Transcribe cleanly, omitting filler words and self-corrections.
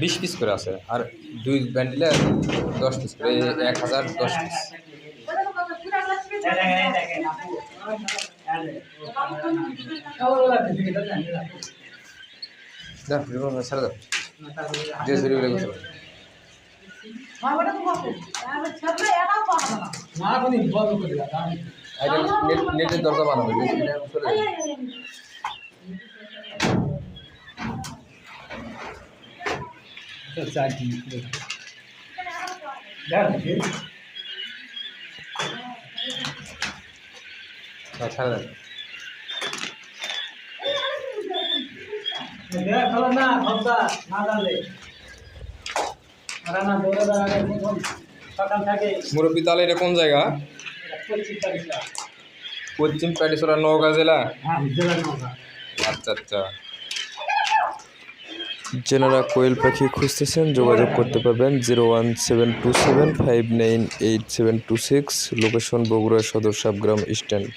20 piece করে আছে আর 2 বান্ডিলে 10 piece করে 1010 পিস দা ভিডিও না ছাড়া দাও যে ভিডিও লাগে নেটের দরজা বানাবো ছাড়া দাও মুরব্বী তাহলে এটা কোন জায়গা? পশ্চিম প্যাটিসরা নওগাঁ জেলা। আচ্ছা আচ্ছা। যারা কোয়েল পাখি খুঁজতেছেন যোগাযোগ করতে পারবেন 01727598726, লোকেশন বগুড়া সদর সাবগ্রাম স্ট্যান্ড।